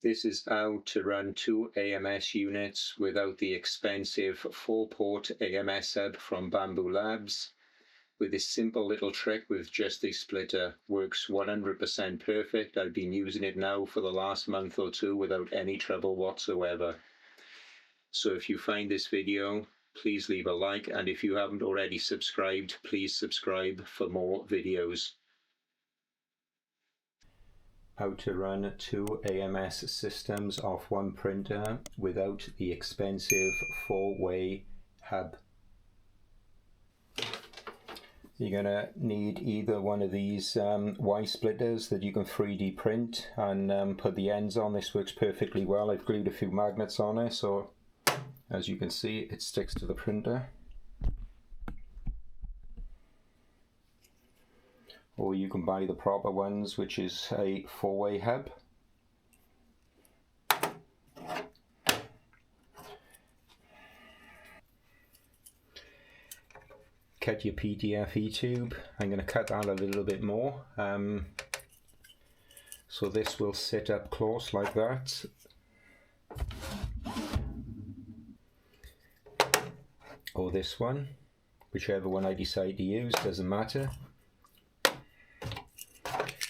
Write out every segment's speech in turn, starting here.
This is how to run two AMS units without the expensive 4-port AMS Hub from Bambu Labs. With this simple little trick with just the splitter, works 100% perfect. I've been using it now for the last month or two without any trouble whatsoever. So if you find this video, please leave a like, and if you haven't already subscribed, please subscribe for more videos. How to run two AMS systems off one printer without the expensive 4-way hub. You're going to need either one of these Y splitters that you can 3D print and put the ends on. This works perfectly well. I've glued a few magnets on it, so as you can see it sticks to the printer. Or you can buy the proper ones, which is a 4-way hub. Cut your PTFE tube. I'm going to cut that a little bit more. So this will sit up close like that. Or this one, whichever one I decide to use, doesn't matter.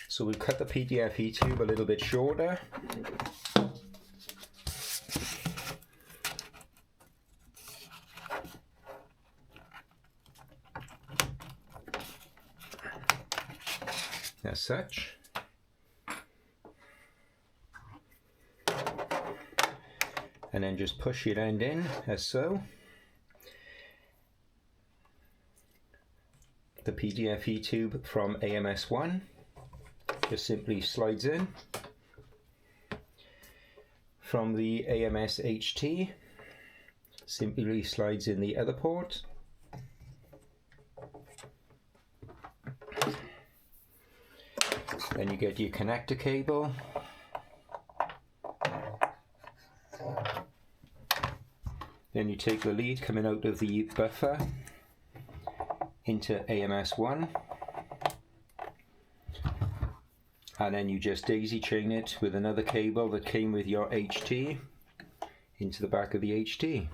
So we'll cut the PTFE tube a little bit shorter. As such. And then just push your end in, as so. The PTFE tube from AMS 1 just simply slides in. From the AMS HT, simply slides in the other port. Then you get your connector cable. Then you take the lead coming out of the buffer into AMS 1. And then you just daisy chain it with another cable that came with your HT into the back of the HT.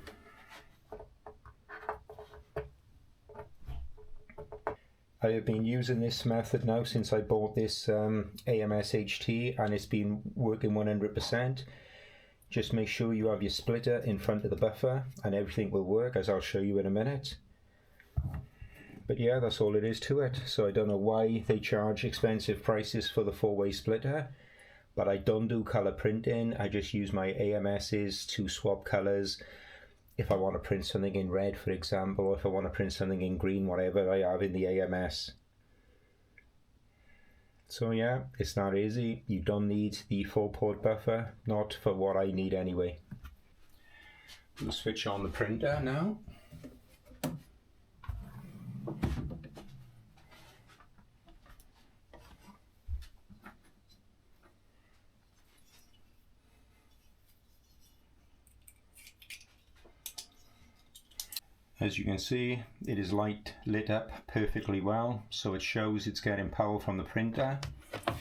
I have been using this method now since I bought this AMS HT, and it's been working 100%. Just make sure you have your splitter in front of the buffer and everything will work, as I'll show you in a minute. But yeah, that's all it is to it. So I don't know why they charge expensive prices for the 4-way splitter, but I don't do color printing. I just use my AMSs to swap colors. If I want to print something in red, for example, or if I want to print something in green, whatever I have in the AMS. So yeah, it's not easy. You don't need the 4-port buffer, not for what I need anyway. We'll switch on the printer now. As you can see, it is lit up perfectly well, so it shows it's getting power from the printer. You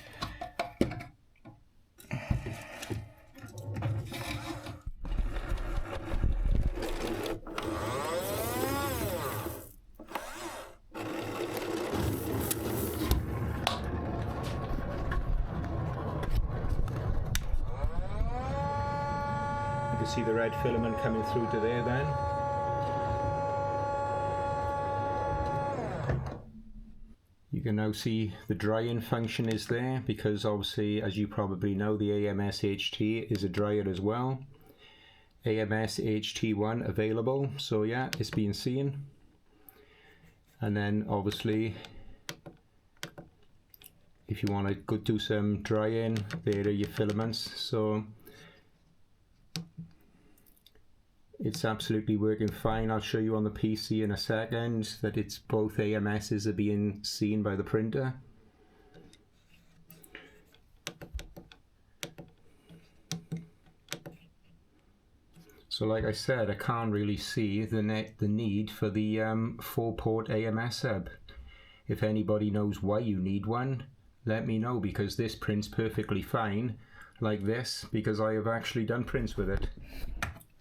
can see the red filament coming through to there then. You can now see the drying function is there, because obviously, as you probably know, the AMS HT is a dryer as well. AMS HT1 available, so yeah, it's been seen. And then obviously, if you want to go do some drying, there are your filaments. So it's absolutely working fine. I'll show you on the PC in a second that it's both AMSs are being seen by the printer. So like I said, I can't really see the need for the 4-port AMS hub. If anybody knows why you need one, let me know, because this prints perfectly fine. like this, because I have actually done prints with it.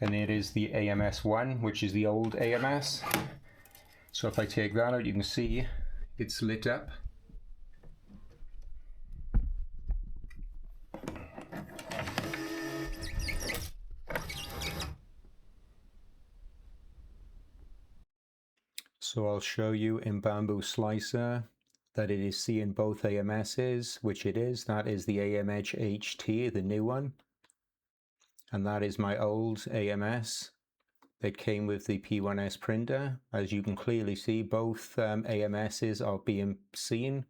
And it is the AMS 1, which is the old AMS. So if I take that out, you can see it's lit up. So I'll show you in Bambu Slicer that it is seeing both AMSs, which it is. That is the AMS HT, the new one. And that is my old AMS that came with the P1S printer. As you can clearly see, both AMSs are being seen.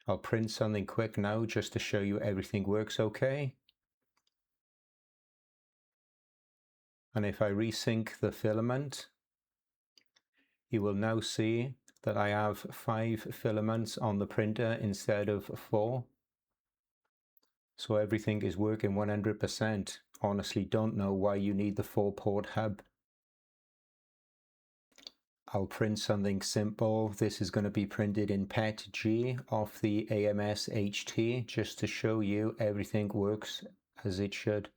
I'll print something quick now just to show you everything works okay. And if I resync the filament, you will now see that I have 5 filaments on the printer instead of 4. So everything is working 100%. Honestly, don't know why you need the 4-port hub. I'll print something simple. This is going to be printed in PETG off the AMS HT just to show you everything works as it should.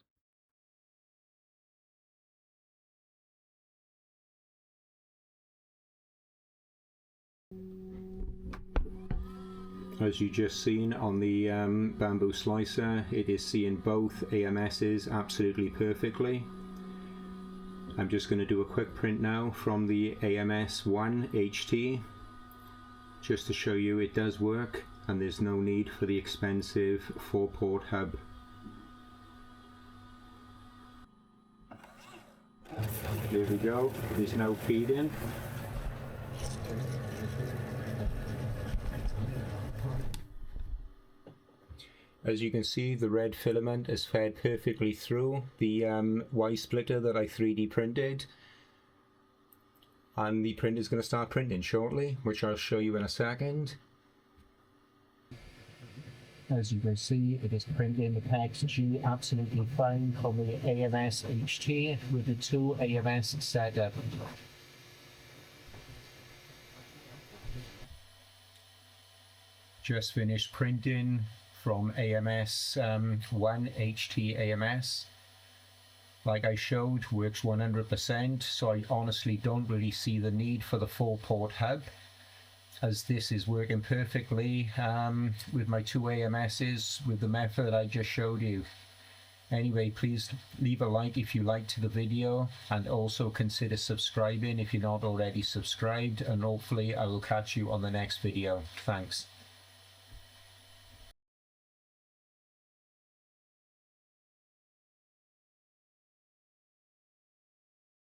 As you just seen on the Bambu Slicer, it is seeing both AMSs absolutely perfectly. I'm just going to do a quick print now from the AMS 1 HT just to show you it does work and there's no need for the expensive 4-port hub. There we go, there's no feed-in. As you can see, the red filament has fed perfectly through the Y splitter that I 3D printed. And the printer is going to start printing shortly, which I'll show you in a second. As you can see, it is printing the PETG absolutely fine from the AMS HT with the 2 AMS setup. Just finished printing from AMS 1 HT AMS. Like I showed, works 100%, so I honestly don't really see the need for the 4-port hub, as this is working perfectly with my 2 AMSs with the method I just showed you. Anyway, please leave a like if you liked the video, and also consider subscribing if you're not already subscribed, and hopefully I will catch you on the next video. Thanks.